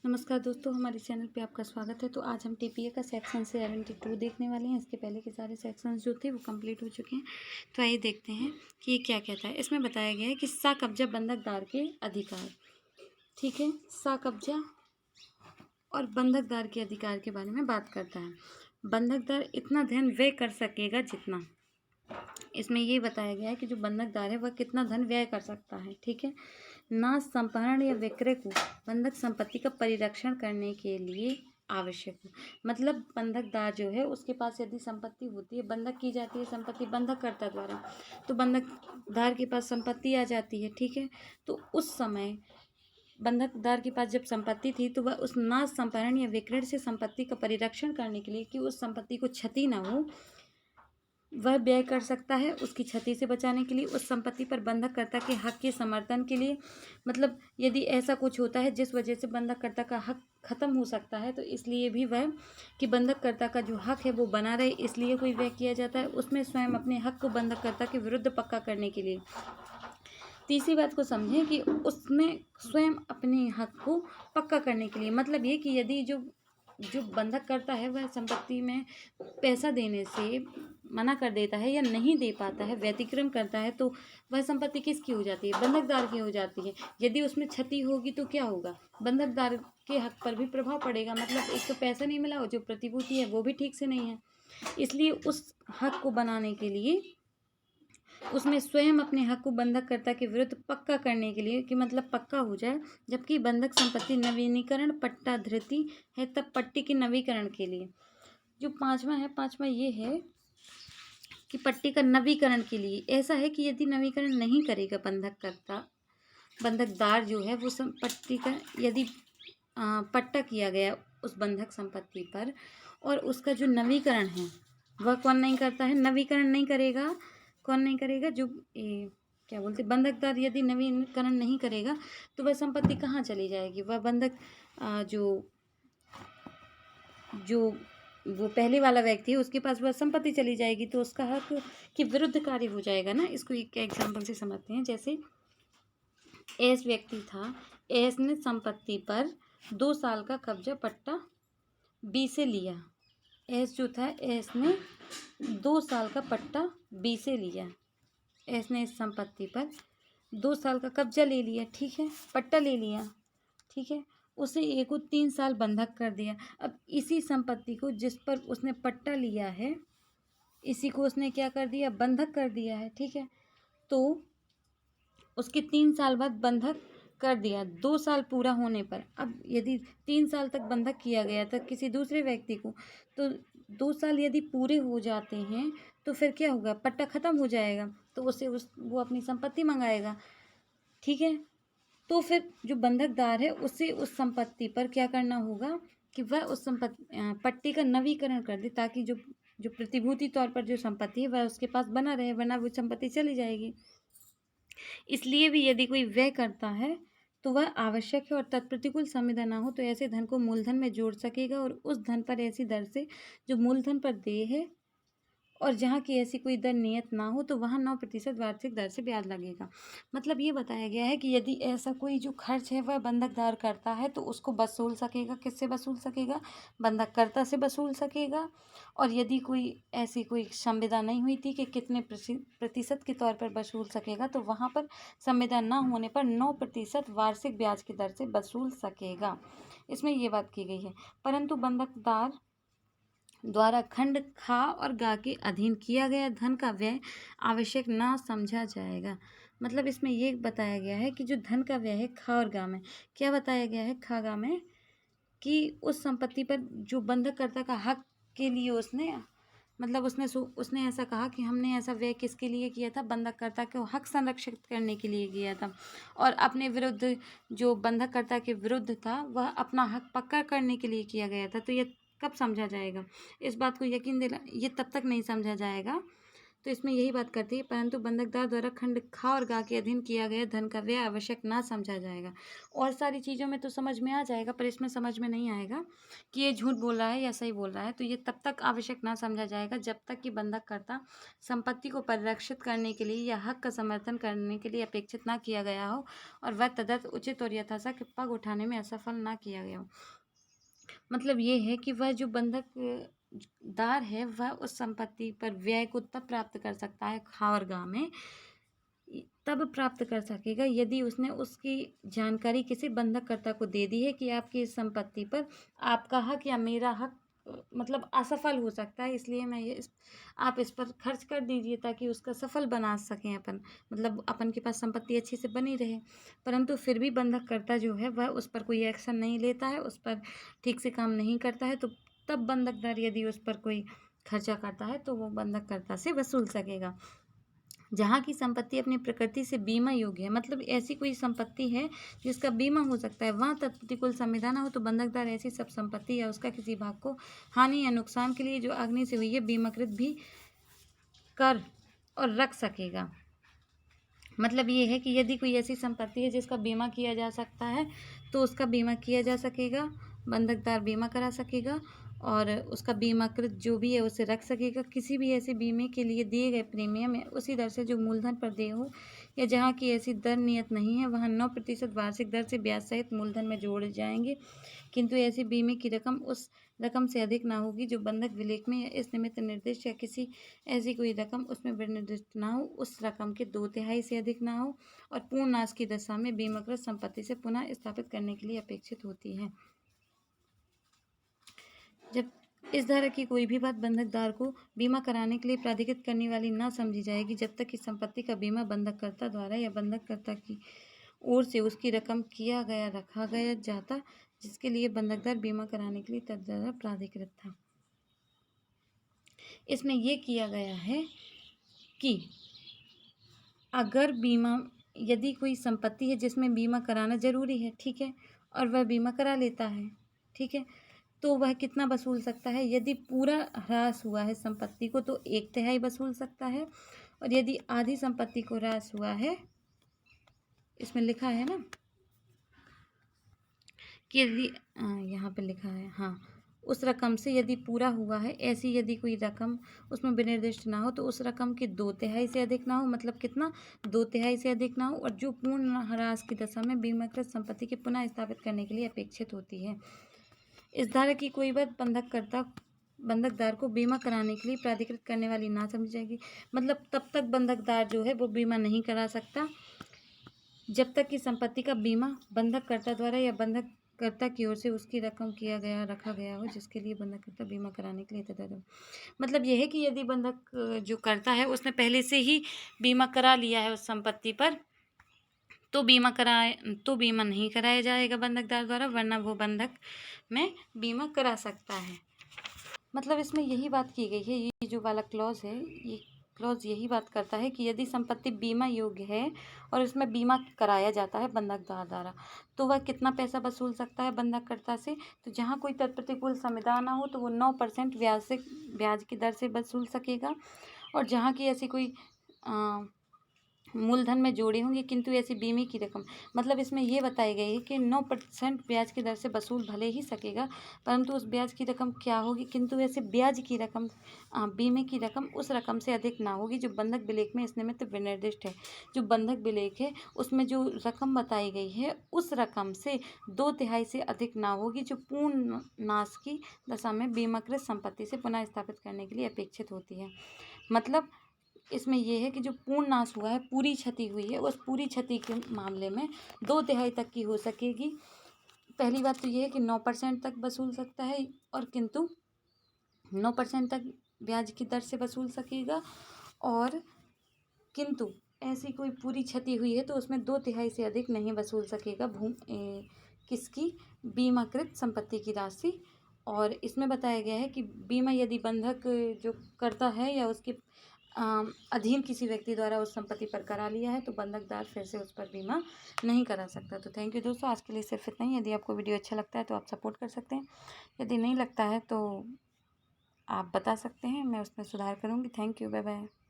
नमस्कार दोस्तों, हमारे चैनल पे आपका स्वागत है। तो आज हम टीपीए का सेक्शन 72 देखने वाले हैं। इसके पहले के सारे सेक्शंस जो थे वो कंप्लीट हो चुके हैं। तो आइए देखते हैं कि ये क्या कहता है। इसमें बताया गया है कि सा कब्जा बंधकदार के अधिकार। ठीक है, सा कब्जा और बंधकदार के अधिकार के बारे में बात करता है। बंधकदार इतना धन व्यय कर सकेगा जितना, इसमें ये बताया गया है कि जो बंधकदार है वह कितना धन व्यय कर सकता है। ठीक है, नाश, संपहरण या विक्रय को बंधक संपत्ति का परिरक्षण करने के लिए आवश्यक हो। मतलब बंधकदार जो है उसके पास यदि संपत्ति होती है, बंधक की जाती है संपत्ति बंधककर्ता द्वारा, तो बंधकदार के पास संपत्ति आ जाती है। ठीक है, तो उस समय बंधकदार के पास जब संपत्ति थी तो वह उस नाश, संपहरण या विक्रय से संपत्ति का परिरक्षण करने के लिए कि उस संपत्ति को क्षति न हो, वह व्यय कर सकता है। उसकी क्षति से बचाने के लिए, उस संपत्ति पर बंधककर्ता के हक के समर्थन के लिए। मतलब यदि ऐसा कुछ होता है जिस वजह से बंधककर्ता का हक खत्म हो सकता है, तो इसलिए भी वह कि बंधककर्ता का जो हक है वो बना रहे, इसलिए कोई व्यय किया जाता है। उसमें स्वयं अपने हक को बंधककर्ता के विरुद्ध पक्का करने के लिए। तीसरी बात को समझें कि उसमें स्वयं अपने हक को पक्का करने के लिए, मतलब ये कि यदि जो बंधक करता है वह संपत्ति में पैसा देने से मना कर देता है या नहीं दे पाता है, व्यतिक्रम करता है, तो वह संपत्ति किसकी हो जाती है? बंधकदार की हो जाती है। यदि उसमें क्षति होगी तो क्या होगा? बंधकदार के हक पर भी प्रभाव पड़ेगा। मतलब एक तो पैसा नहीं मिला और जो प्रतिभूति है वो भी ठीक से नहीं है। इसलिए उस हक को बनाने के लिए उसमें स्वयं अपने हक को बंधककर्ता के विरुद्ध पक्का करने के लिए, कि मतलब पक्का हो जाए। जबकि बंधक संपत्ति नवीनीकरण पट्टा धृति है, तब पट्टी के नवीकरण के लिए। जो पांचवा ये है कि पट्टी का नवीकरण के लिए ऐसा है कि यदि नवीकरण नहीं करेगा बंधकदार जो है वो संपत्ति का, यदि पट्टा किया गया उस बंधक संपत्ति पर और उसका जो नवीकरण है वह कौन नहीं करता है? नवीकरण नहीं करेगा। कौन नहीं करेगा? जो क्या बोलते, बंधकदार यदि नवीकरण नहीं करेगा तो वह संपत्ति कहाँ चली जाएगी? वह बंधक जो वो पहले वाला व्यक्ति है उसके पास वह संपत्ति चली जाएगी, तो उसका हक के विरुद्ध कार्य हो जाएगा ना। इसको एक एग्जाम्पल से समझते हैं। जैसे एस व्यक्ति था, एस ने संपत्ति पर 2 साल का कब्जा पट्टा बी से लिया। एस जो था, एस ने 2 साल का पट्टा बी से लिया। एस ने इस संपत्ति पर 2 साल का कब्जा ले लिया। ठीक है, पट्टा ले लिया। ठीक है, उसे ए को 3 साल बंधक कर दिया। अब इसी संपत्ति को जिस पर उसने पट्टा लिया है, इसी को उसने क्या कर दिया? बंधक कर दिया है। ठीक है, तो उसके 3 साल बाद बंधक कर दिया 2 साल पूरा होने पर। अब यदि 3 साल तक बंधक किया गया था किसी दूसरे व्यक्ति को, तो 2 साल यदि पूरे हो जाते हैं तो फिर क्या होगा? पट्टा खत्म हो जाएगा, तो उसे वो अपनी संपत्ति मंगाएगा। ठीक है, तो फिर जो बंधकदार है उसे उस संपत्ति पर क्या करना होगा कि वह उस पट्टी का नवीकरण कर दे, ताकि जो प्रतिभूति तौर पर जो संपत्ति है वह उसके पास बना रहे, वरना वो संपत्ति चली जाएगी। इसलिए भी यदि कोई व्यय करता है तो वह आवश्यक है और तत्प्रतिकूल संविदा ना हो तो ऐसे धन को मूलधन में जोड़ सकेगा, और उस धन पर ऐसी दर से जो मूलधन पर देय है और जहाँ की ऐसी कोई दर नियत ना हो तो वहाँ 9% वार्षिक दर से ब्याज लगेगा। मतलब ये बताया गया है कि यदि ऐसा कोई जो खर्च है वह बंधकदार करता है तो उसको वसूल सकेगा। किससे वसूल सकेगा? बंधककर्ता से वसूल सकेगा। और यदि कोई ऐसी कोई संविदा नहीं हुई थी कि कितने प्रतिशत के तौर पर वसूल सकेगा, तो वहाँ पर संविदा न होने पर 9% वार्षिक ब्याज की दर से वसूल सकेगा। इसमें ये बात की गई है। परंतु बंधकदार द्वारा खंड खा और गा के अधीन किया गया धन का व्यय आवश्यक ना समझा जाएगा। मतलब इसमें ये बताया गया है कि जो धन का व्यय है खा और गा में, क्या बताया गया है? खा गा में कि उस संपत्ति पर जो बंधककर्ता का हक के लिए उसने ऐसा कहा कि हमने ऐसा व्यय किसके लिए किया था? बंधककर्ता को हक संरक्षित करने के लिए किया था, और अपने विरुद्ध जो बंधककर्ता के विरुद्ध था वह अपना हक पक्का करने के लिए किया गया था। तो ये कब समझा जाएगा? इस बात को यकीन दिला, ये तब तक नहीं समझा जाएगा तो इसमें यही बात करती है, परंतु बंधकदार द्वारा खंड खा और गा के अधीन किया गया धन का व्यय आवश्यक ना समझा जाएगा। और सारी चीज़ों में तो समझ में आ जाएगा, पर इसमें समझ में नहीं आएगा कि ये झूठ बोल रहा है या सही बोल रहा है। तो ये तब तक आवश्यक ना समझा जाएगा जब तक कि बंधककर्ता संपत्ति को परिरक्षित करने के लिए या हक का समर्थन करने के लिए अपेक्षित ना किया गया हो और वह तदर्थ उचित और यथाशक्ति पग उठाने में असफल ना किया गया हो। मतलब ये है कि वह जो बंधक दार है वह उस संपत्ति पर व्यय को तब प्राप्त कर सकता है खावरगाह में, तब प्राप्त कर सकेगा यदि उसने उसकी जानकारी किसी बंधककर्ता को दे दी है कि आपकी इस संपत्ति पर आपका हक या मेरा हक मतलब असफल हो सकता है, इसलिए मैं आप इस पर खर्च कर दीजिए ताकि उसका सफल बना सकें अपन, मतलब अपन के पास संपत्ति अच्छे से बनी रहे। परंतु फिर भी बंधककर्ता जो है वह उस पर कोई एक्शन नहीं लेता है, उस पर ठीक से काम नहीं करता है, तो तब बंधकदार यदि उस पर कोई खर्चा करता है तो वो बंधककर्ता से वसूल सकेगा। जहाँ की संपत्ति अपनी प्रकृति से बीमा योग्य है, मतलब ऐसी कोई संपत्ति है जिसका बीमा हो सकता है, वहाँ तत्प्रतिकूल संविदा ना हो तो बंधकदार ऐसी सब संपत्ति या उसका किसी भाग को हानि या नुकसान के लिए जो अग्नि से हुई है बीमाकृत भी कर और रख सकेगा। मतलब ये है कि यदि कोई ऐसी संपत्ति है जिसका बीमा किया जा सकता है तो उसका बीमा किया जा सकेगा, बंधकदार बीमा करा सकेगा और उसका बीमाकृत जो भी है उसे रख सकेगा। किसी भी ऐसे बीमे के लिए दिए गए प्रीमियम उसी दर से जो मूलधन पर देय हो या जहाँ की ऐसी दर नियत नहीं है वहाँ 9% वार्षिक दर से ब्याज सहित मूलधन में जोड़े जाएंगे, किंतु ऐसे बीमे की रकम उस रकम से अधिक ना होगी जो बंधक विलेख में या इस निमित्त निर्दिष्ट या किसी ऐसी कोई रकम उसमें विनिर्दिष्ट ना हो, उस रकम के 2/3 से अधिक ना हो और पूर्ण नाश की दशा में बीमाकृत संपत्ति से पुनः स्थापित करने के लिए अपेक्षित होती है। जब इस धारा की कोई भी बात बंधकदार को बीमा कराने के लिए प्राधिकृत करने वाली ना समझी जाएगी जब तक कि संपत्ति का बीमा बंधककर्ता द्वारा या बंधककर्ता की ओर से उसकी रकम किया गया रखा गया जाता जिसके लिए बंधकदार बीमा कराने के लिए तद्वारा प्राधिकृत था। इसमें यह किया गया है कि अगर बीमा यदि कोई संपत्ति है जिसमें बीमा कराना जरूरी है, ठीक है, और वह बीमा करा लेता है, ठीक है, तो वह कितना वसूल सकता है? यदि पूरा ह्रास हुआ है संपत्ति को तो 1/3 वसूल सकता है, और यदि आधी संपत्ति को ह्रास हुआ है, इसमें लिखा है ना कि यदि यहाँ पे लिखा है, हाँ, उस रकम से यदि पूरा हुआ है, ऐसी यदि कोई रकम उसमें विनिर्दिष्ट ना हो तो उस रकम के 2/3 से अधिक ना हो, मतलब कितना 2/3 से अधिक ना हो, और जो पूर्ण ह्रास की दशा में बीमाकृत संपत्ति के पुनः स्थापित करने के लिए अपेक्षित होती है। इस धारा की कोई बात बंधकदार को बीमा कराने के लिए प्राधिकृत करने वाली ना समझी जाएगी। मतलब तब तक बंधकदार जो है वो बीमा नहीं करा सकता जब तक कि संपत्ति का बीमा बंधककर्ता द्वारा या बंधककर्ता की ओर से उसकी रकम किया गया रखा गया हो जिसके लिए बंधककर्ता बीमा कराने के लिए तैयार हो। मतलब यह है कि यदि बंधक जो करता है उसने पहले से ही बीमा करा लिया है उस संपत्ति पर तो बीमा नहीं कराया जाएगा बंधकदार द्वारा, वरना वो बंधक में बीमा करा सकता है। मतलब इसमें यही बात की गई है, ये जो वाला क्लॉज है, ये क्लॉज यही बात करता है कि यदि संपत्ति बीमा योग्य है और इसमें बीमा कराया जाता है बंधकदार द्वारा तो वह कितना पैसा वसूल सकता है बंधककर्ता से। तो जहाँ कोई तत्प्रतिकूल संविदा ना हो तो वो 9% ब्याज की दर से वसूल सकेगा, और जहाँ की ऐसी कोई मूलधन में जोड़े होंगे किंतु ऐसी बीमे की रकम, मतलब इसमें यह बताई गई है कि 9% ब्याज की दर से वसूल भले ही सकेगा, परंतु उस ब्याज की रकम क्या होगी, किंतु ऐसे ब्याज की रकम बीमे की रकम उस रकम से अधिक ना होगी जो बंधक विलेख में इस निमित्त विनिर्दिष्ट है। जो बंधक विलेख है उसमें जो रकम बताई गई है उस रकम से 2/3 से अधिक ना होगी जो पूर्ण नाश की दशा में बीमाकृत संपत्ति से पुनः स्थापित करने के लिए अपेक्षित होती है। मतलब इसमें यह है कि जो पूर्ण नाश हुआ है, पूरी क्षति हुई है, उस पूरी क्षति के मामले में 2/3 तक की हो सकेगी। पहली बात तो यह है कि 9% तक वसूल सकता है, और किंतु 9% तक ब्याज की दर से वसूल सकेगा, और किंतु ऐसी कोई पूरी क्षति हुई है तो उसमें 2/3 से अधिक नहीं वसूल सकेगा किसकी बीमाकृत संपत्ति की राशि। और इसमें बताया गया है कि बीमा यदि बंधक जो करता है या उसके अधीन किसी व्यक्ति द्वारा उस संपत्ति पर करा लिया है तो बंधकदार फिर से उस पर बीमा नहीं करा सकता। तो थैंक यू दोस्तों, आज के लिए सिर्फ इतना ही। यदि आपको वीडियो अच्छा लगता है तो आप सपोर्ट कर सकते हैं, यदि नहीं लगता है तो आप बता सकते हैं, मैं उसमें सुधार करूँगी। Thank you, bye bye.